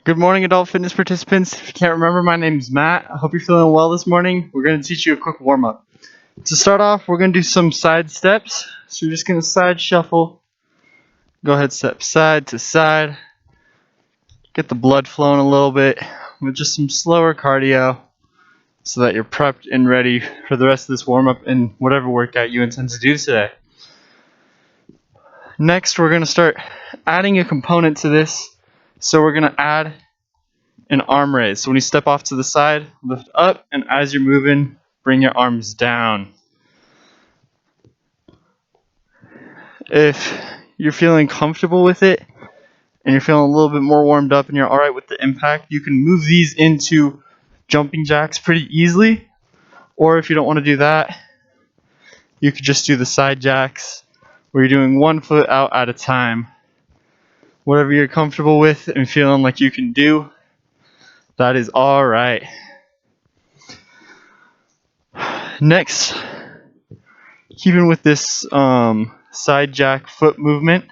Good morning, adult fitness participants. If you can't remember, my name's Matt. I hope you're feeling well this morning. We're going to teach you a quick warm-up. To start off, we're going to do some side steps. So you're just going to side shuffle. Go ahead, step side to side. Get the blood flowing a little bit with just some slower cardio so that you're prepped and ready for the rest of this warm-up and whatever workout you intend to do today. Next, we're going to start adding a component to this. So we're going to add an arm raise. So when you step off to the side, lift up, and as you're moving, bring your arms down. If you're feeling comfortable with it and you're feeling a little bit more warmed up and you're alright with the impact, you can move these into jumping jacks pretty easily. Or if you don't want to do that, you could just do the side jacks where you're doing one foot out at a time. Whatever you're comfortable with and feeling like you can do, that is alright. Next, keeping with this side jack foot movement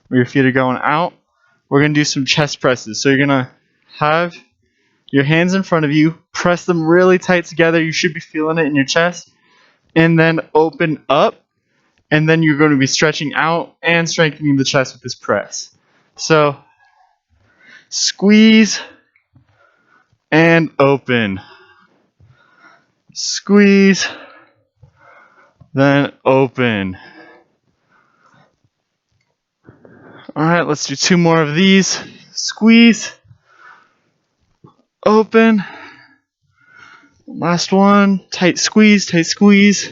where your feet are going out, we're going to do some chest presses. So you're going to have your hands in front of you, press them really tight together. You should be feeling it in your chest. And then open up. And then you're going to be stretching out and strengthening the chest with this press. So squeeze and open. Squeeze, then open. Alright, let's do two more of these. Squeeze, open. Last one, tight squeeze,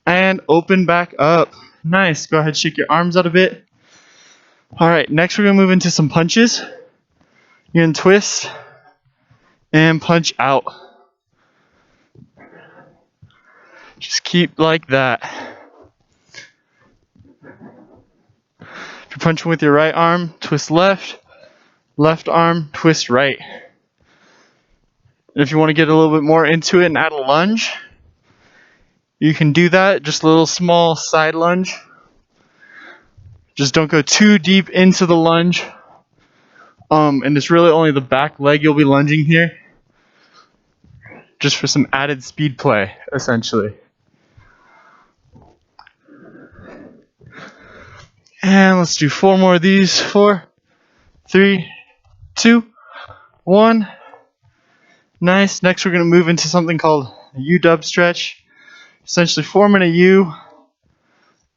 and open back up. Nice. Go ahead, shake your arms out a bit. Alright, next we're going to move into some punches. You're going to twist and punch out. Just keep like that. If you're punching with your right arm, twist left. Left arm, twist right. And if you want to get a little bit more into it and add a lunge, you can do that. Just a little small side lunge. Just don't go too deep into the lunge. And it's really only the back leg you'll be lunging here. Just for some added speed play, essentially. And let's do four more of these. 4, 3, 2, 1. Nice. Next we're going to move into something called a U-dub stretch. Essentially forming a U.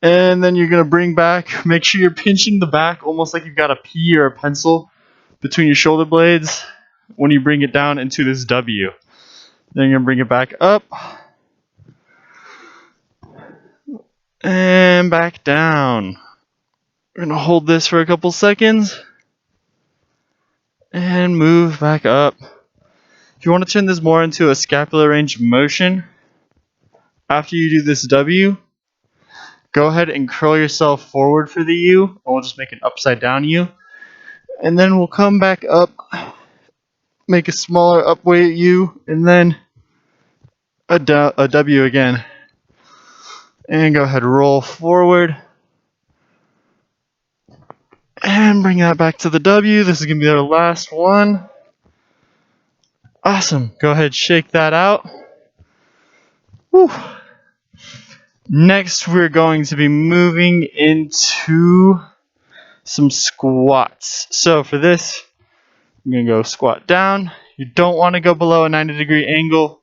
And then you're going to bring back, make sure you're pinching the back almost like you've got a P or a pencil between your shoulder blades when you bring it down into this W. Then you're going to bring it back up. And back down. We're going to hold this for a couple seconds. And move back up. If you want to turn this more into a scapular range of motion, after you do this W, go ahead and curl yourself forward for the U, and we'll just make an upside down U. And then we'll come back up, make a smaller upweight U, and then a W again. And go ahead, roll forward. And bring that back to the W. This is going to be our last one. Awesome. Go ahead, shake that out. Whew. Next, we're going to be moving into some squats. So for this, I'm going to go squat down. You don't want to go below a 90-degree angle.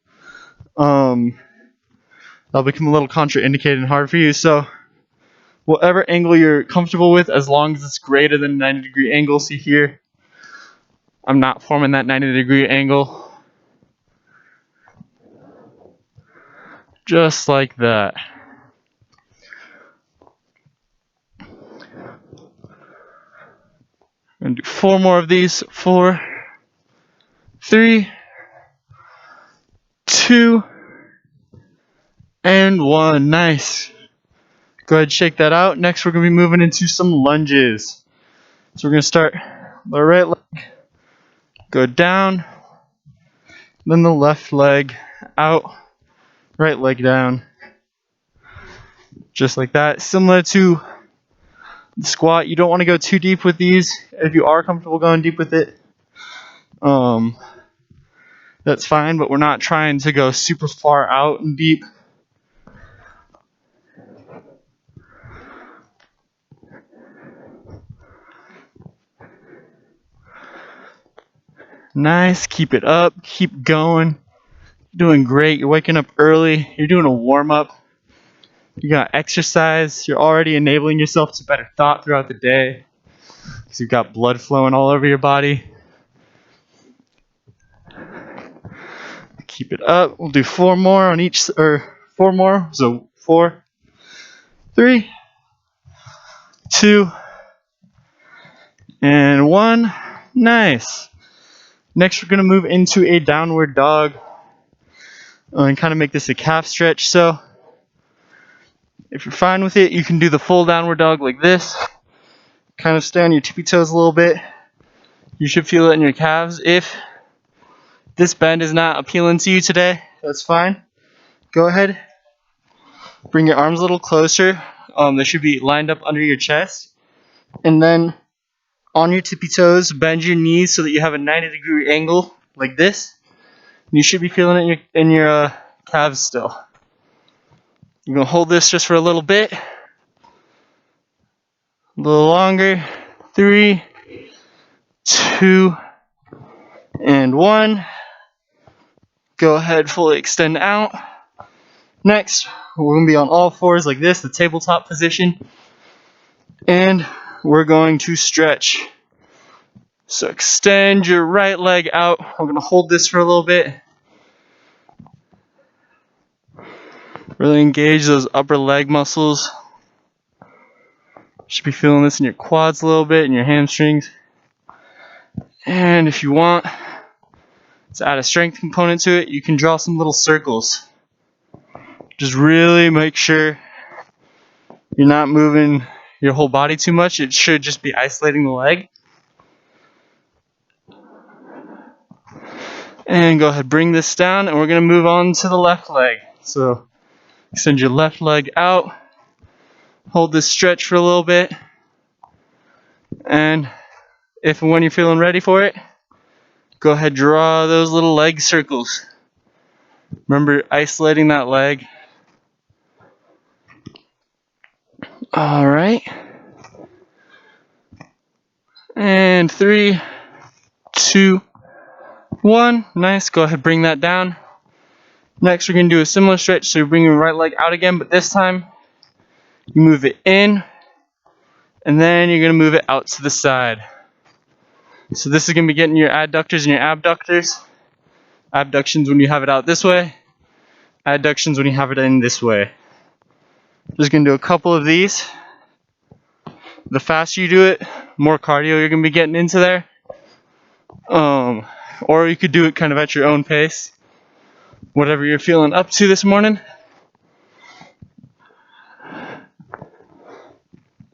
That'll become a little contraindicated and hard for you. So whatever angle you're comfortable with, as long as it's greater than a 90-degree angle. See here, I'm not forming that 90-degree angle. Just like that. I'm going to do 4 more of these. 4, 3, 2, and 1. Nice. Go ahead, shake that out. Next, we're going to be moving into some lunges. So we're going to start the right leg, go down, then the left leg out, right leg down. Just like that. Similar to the squat, you don't want to go too deep with these. If you are comfortable going deep with it, That's fine, but we're not trying to go super far out and deep. Nice, keep it up, keep going. You're doing great. You're waking up early. You're doing a warm-up. You got exercise. You're already enabling yourself to better thought throughout the day because you've got blood flowing all over your body. Keep it up. We'll do 4 more on each, or 4 more. So 4, 3, 2, and 1. Nice. Next, we're going to move into a downward dog and kind of make this a calf stretch. So if you're fine with it, you can do the full downward dog like this. Kind of stay on your tippy toes a little bit. You should feel it in your calves. If this bend is not appealing to you today, that's fine. Go ahead. Bring your arms a little closer. They should be lined up under your chest. And then on your tippy toes, bend your knees so that you have a 90-degree angle like this. And you should be feeling it in your calves still. You're going to hold this just for a little bit. A little longer. 3, 2, and 1. Go ahead, fully extend out. Next, we're going to be on all fours like this, the tabletop position. And we're going to stretch. So extend your right leg out. I'm going to hold this for a little bit. Really engage those upper leg muscles. Should be feeling this in your quads a little bit and your hamstrings. And if you want to add a strength component to it, you can draw some little circles. Just really make sure you're not moving your whole body too much. It should just be isolating the leg. And go ahead, bring this down, and we're going to move on to the left leg. So extend your left leg out. Hold this stretch for a little bit. And if and when you're feeling ready for it, go ahead, draw those little leg circles. Remember isolating that leg. All right. And 3, 2, 1. Nice. Go ahead, bring that down. Next, we're going to do a similar stretch. So you bring your right leg out again, but this time you move it in, and then you're going to move it out to the side. So this is going to be getting your adductors and your abductors. Abductions when you have it out this way. Adductions when you have it in this way. Just going to do a couple of these. The faster you do it, more cardio you're going to be getting into there. Or you could do it kind of at your own pace. Whatever you're feeling up to this morning.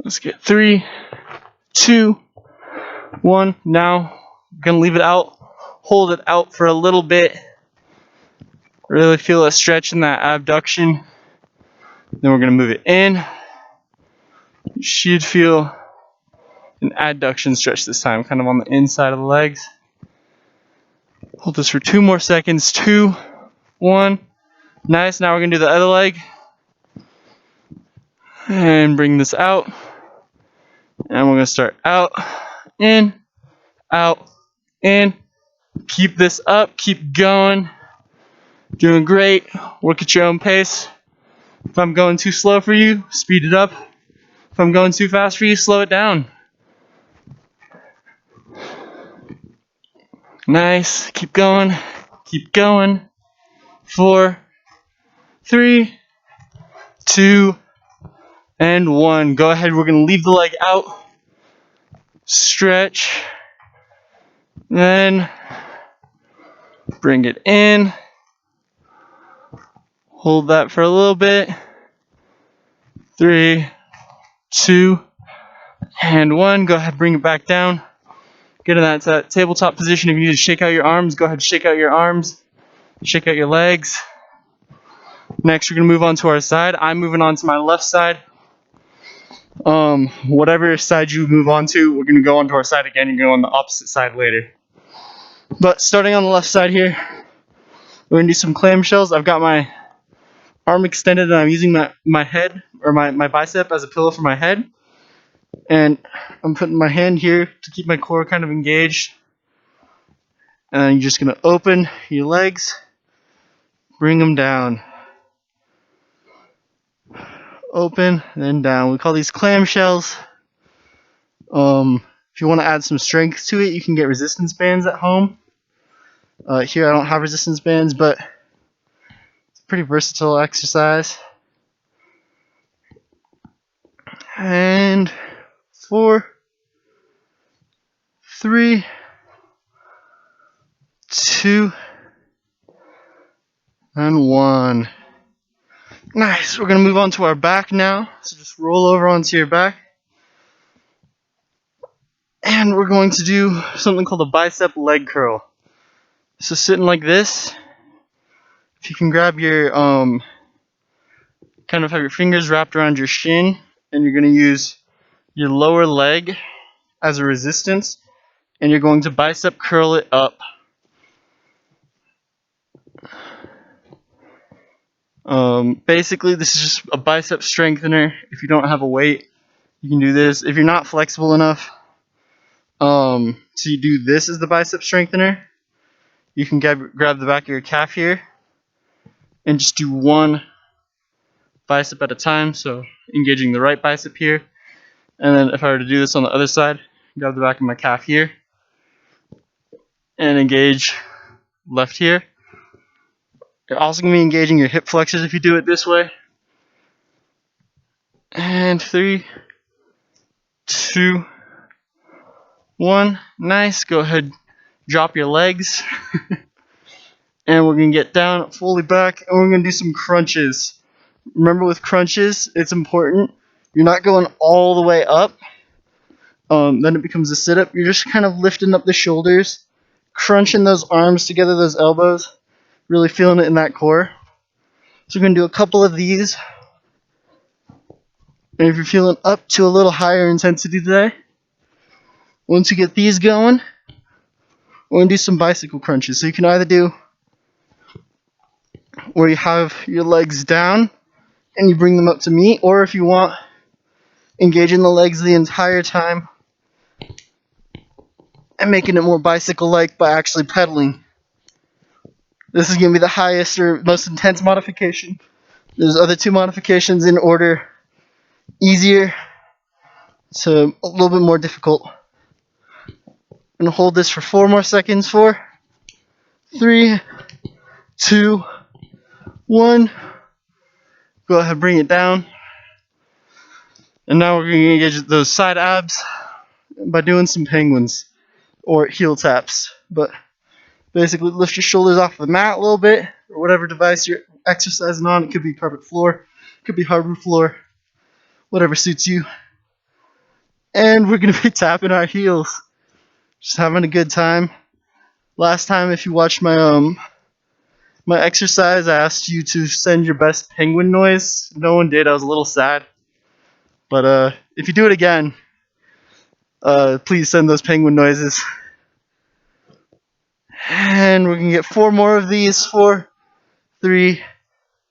Let's get 3, 2, 1. Now, I'm going to leave it out. Hold it out for a little bit. Really feel a stretch in that abduction. Then we're going to move it in. You should feel an adduction stretch this time, kind of on the inside of the legs. Hold this for 2 more seconds. 2, 1. Nice. Now we're going to do the other leg. And bring this out. And we're going to start out, in, out, in. Keep this up. Keep going. Doing great. Work at your own pace. If I'm going too slow for you, speed it up. If I'm going too fast for you, slow it down. Nice. Keep going. Keep going. 4, 3, 2, and 1. Go ahead. We're going to leave the leg out. Stretch. Then bring it in. Hold that for a little bit. 3, 2, and 1. Go ahead, bring it back down. Get in that tabletop position. If you need to shake out your arms, go ahead, shake out your arms. Shake out your legs. Next, we're going to move on to our side. I'm moving on to my left side. Whatever side you move on to, we're going to go on to our side again and go on the opposite side later. But starting on the left side here, we're gonna do some clam shells. I've got my arm extended and I'm using my head or my bicep as a pillow for my head. And I'm putting my hand here to keep my core kind of engaged. And then you're just gonna open your legs, bring them down. Open, then down. We call these clam shells. If you want to add some strength to it, you can get resistance bands at home. Here I don't have resistance bands, but it's a pretty versatile exercise. And 4, 3, 2, and 1. Nice. We're going to move on to our back now. So just roll over onto your back. And we're going to do something called a bicep leg curl. So sitting like this, if you can grab your, kind of have your fingers wrapped around your shin, and you're going to use your lower leg as a resistance, and you're going to bicep curl it up. Basically, this is just a bicep strengthener. If you don't have a weight, you can do this. If you're not flexible enough to do this as the bicep strengthener, you can grab the back of your calf here and just do one bicep at a time. So engaging the right bicep here. And then if I were to do this on the other side, grab the back of my calf here and engage left here. You're also going to be engaging your hip flexors if you do it this way. And 3, 2, 1. Nice. Go ahead, drop your legs. And we're going to get down fully back, and we're going to do some crunches. Remember, with crunches, it's important. You're not going all the way up. Then it becomes a sit-up. You're just kind of lifting up the shoulders, crunching those arms together, those elbows, really feeling it in that core. So we're going to do a couple of these. And if you're feeling up to a little higher intensity today, once you get these going, we're going to do some bicycle crunches. So you can either do where you have your legs down and you bring them up to meet, or if you want, engaging the legs the entire time and making it more bicycle-like by actually pedaling. This is going to be the highest or most intense modification. There's other two modifications in order, easier to a little bit more difficult. I'm going to hold this for 4 more seconds. 4, 3, 2, 1. Go ahead, bring it down. And now we're going to engage those side abs by doing some penguins or heel taps. But basically lift your shoulders off the mat a little bit, or whatever device you're exercising on. It could be carpet floor, it could be hardwood floor, whatever suits you. And we're going to be tapping our heels, just having a good time. Last time, if you watched my my exercise, I asked you to send your best penguin noise. No one did. I was a little sad. But if you do it again, please send those penguin noises. And we're going to get 4 more of these. 4, 3,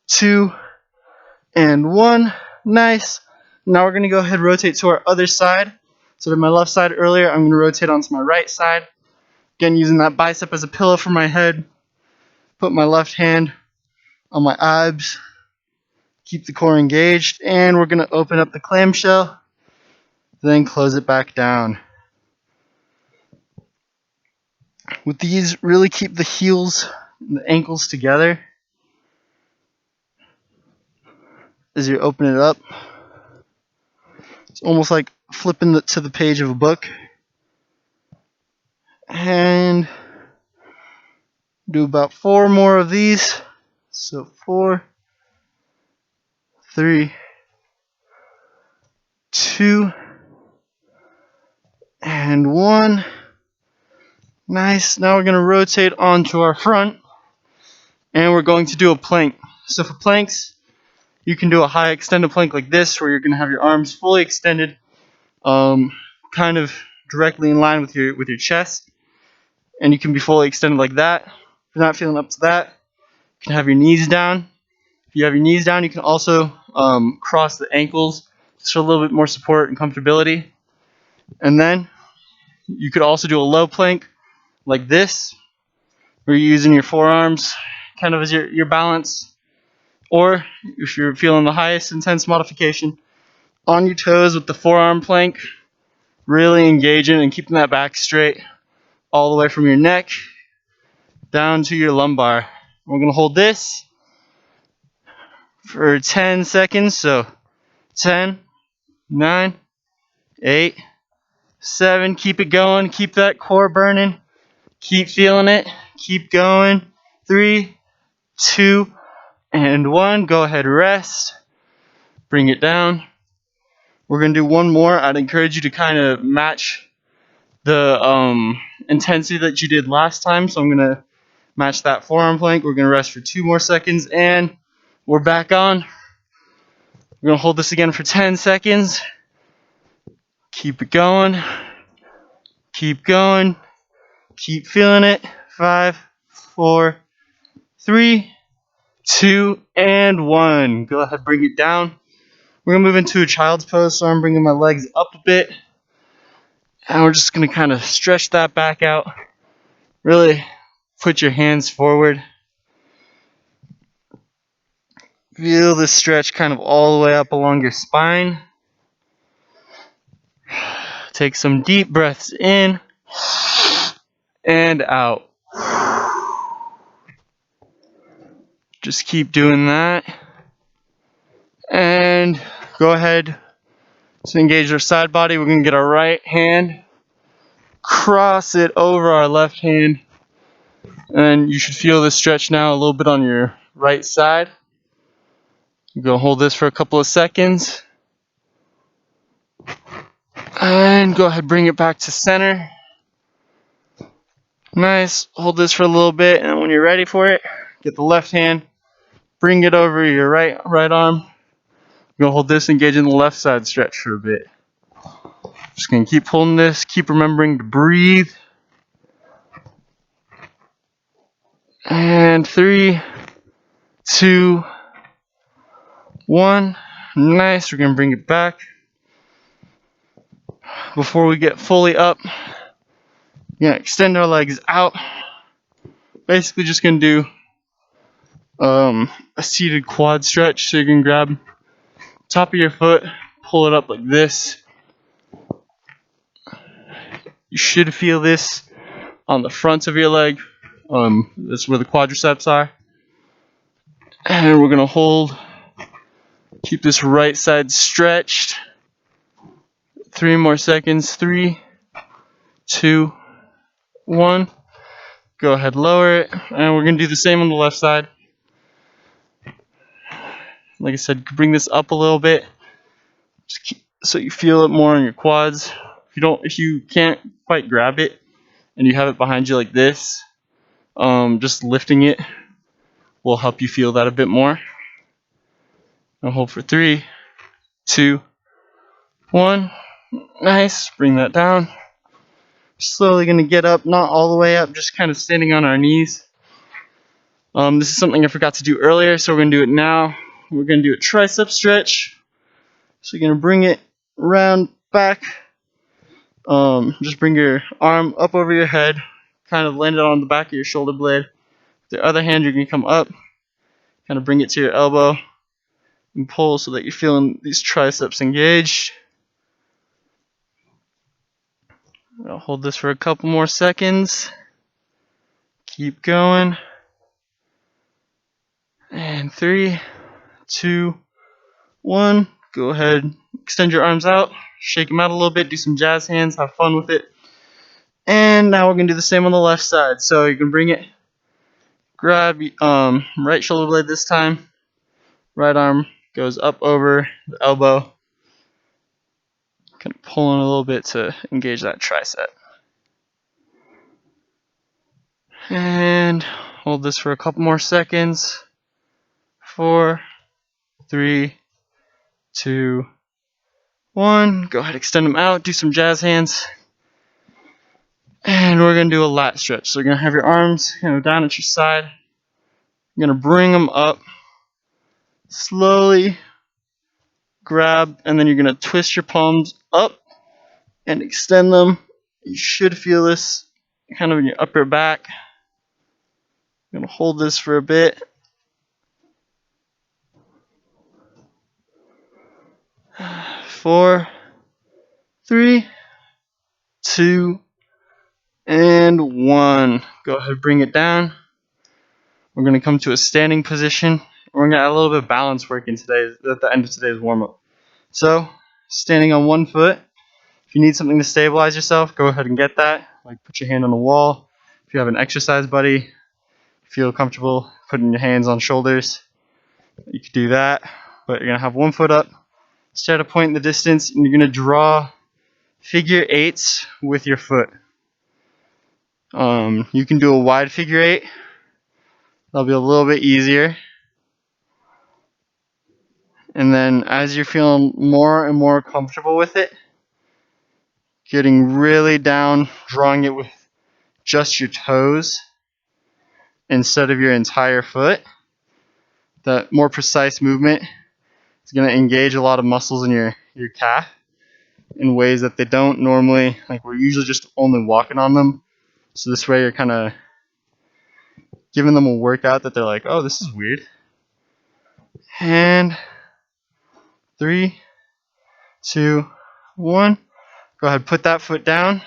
2, and 1. Nice. Now we're going to go ahead and rotate to our other side. So to my left side earlier, I'm going to rotate onto my right side. Again, using that bicep as a pillow for my head. Put my left hand on my abs. Keep the core engaged. And we're going to open up the clamshell. Then close it back down. With these, really keep the heels and the ankles together as you open it up. It's almost like flipping to the page of a book. And do about 4 more of these. So 4, 3, 2, and 1. Nice. Now we're going to rotate onto our front, and we're going to do a plank. So for planks, you can do a high extended plank like this, where you're going to have your arms fully extended, kind of directly in line with your chest. and you can be fully extended like that. If you're not feeling up to that, you can have your knees down. If you have your knees down, you can also cross the ankles just for a little bit more support and comfortability. And then you could also do a low plank like this, where you're using your forearms kind of as your balance. Or if you're feeling the highest intense modification, on your toes with the forearm plank, really engaging and keeping that back straight all the way from your neck down to your lumbar. We're going to hold this for 10 seconds. So 10, 9, 8, 7. Keep it going. Keep that core burning. Keep feeling it. Keep going. 3, 2, and 1. Go ahead, rest. Bring it down. We're going to do one more. I'd encourage you to kind of match the intensity that you did last time. So I'm going to match that forearm plank. We're going to rest for 2 more seconds, and we're back on. We're going to hold this again for 10 seconds. Keep it going. Keep going. Keep feeling it. 5, 4, 3, 2, and 1. Go ahead, bring it down. We're going to move into a child's pose, so I'm bringing my legs up a bit. And we're just going to kind of stretch that back out. Really put your hands forward. Feel the stretch kind of all the way up along your spine. Take some deep breaths in and out. Just keep doing that. And go ahead to engage our side body. We're going to get our right hand, cross it over our left hand, and you should feel this stretch now a little bit on your right side. You're going to hold this for a couple of seconds. And go ahead, bring it back to center. Nice. Hold this for a little bit, and when you're ready for it, get the left hand, bring it over your right arm. You're going to hold this, engage in the left side stretch for a bit. Just going to keep holding this, keep remembering to breathe. And 3, 2, 1. Nice. We're going to bring it back. Before we get fully up, we're going to extend our legs out. Basically just going to do a seated quad stretch. So you can grab top of your foot, pull it up like this. You should feel this on the front of your leg. That's where the quadriceps are. And we're going to hold. Keep this right side stretched. 3 more seconds. 3, 2, 1. Go ahead, lower it. And we're going to do the same on the left side. Like I said, bring this up a little bit. Just keep, so you feel it more on your quads. If you can't quite grab it and you have it behind you like this, just lifting it will help you feel that a bit more. I'll hold for 3, 2, 1. Nice. Bring that down. Slowly going to get up, not all the way up, just kind of standing on our knees. This is something I forgot to do earlier, so we're going to do it now. We're going to do a tricep stretch. So you're going to bring it round back. Just bring your arm up over your head, kind of land it on the back of your shoulder blade. The other hand, you're going to come up, kind of bring it to your elbow, and pull so that you're feeling these triceps engaged. I'll hold this for a couple more seconds. Keep going. And 3, 2, 1. Go ahead, extend your arms out, shake them out a little bit, do some jazz hands, have fun with it. And now we're going to do the same on the left side. So you can bring it, grab right shoulder blade this time. Right arm goes up over the elbow. Kind of pulling a little bit to engage that tricep. And hold this for a couple more seconds. 4, 3, 2, 1. Go ahead, extend them out, do some jazz hands. And we're going to do a lat stretch. So you're going to have your arms down at your side. You're going to bring them up. Slowly grab, and then you're going to twist your palms up and extend them. You should feel this kind of in your upper back. I'm going to hold this for a bit. 4, 3, 2, and 1. Go ahead, bring it down. We're going to come to a standing position. We're going to add a little bit of balance work in today at the end of today's warm-up. So, standing on one foot. If you need something to stabilize yourself, go ahead and get that. Like put your hand on the wall. If you have an exercise buddy, feel comfortable putting your hands on shoulders, you could do that. But you're going to have one foot up, start a point in the distance, and you're going to draw figure eights with your foot. You can do a wide figure eight. That'll be a little bit easier. And then as you're feeling more and more comfortable with it, getting really down, drawing it with just your toes instead of your entire foot. That more precise movement is going to engage a lot of muscles in your calf in ways that they don't normally. Like we're usually just only walking on them. So this way you're kind of giving them a workout that they're like, oh, this is weird. And 3, 2, 1. Go ahead, put that foot down.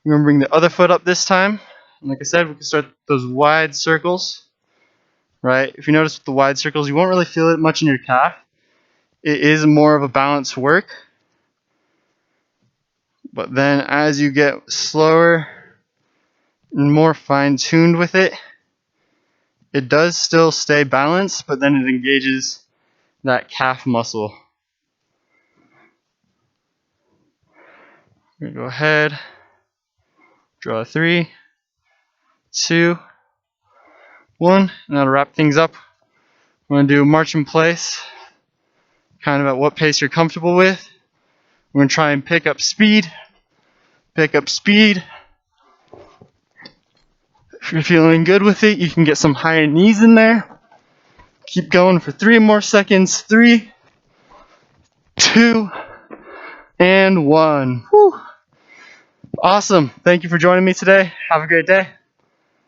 You're going to bring the other foot up this time. And like I said, we can start those wide circles. Right? If you notice with the wide circles, you won't really feel it much in your calf. It is more of a balance work. But then as you get slower and more fine-tuned with it, it does still stay balanced, but then it engages that calf muscle. We're going to go ahead, draw a 3, 2, 1. Now to wrap things up, we're going to do a march in place, kind of at what pace you're comfortable with. We're going to try and pick up speed. If you're feeling good with it, you can get some higher knees in there. Keep going for 3 more seconds. 3, 2, and 1. Whew. Awesome. Thank you for joining me today. Have a great day.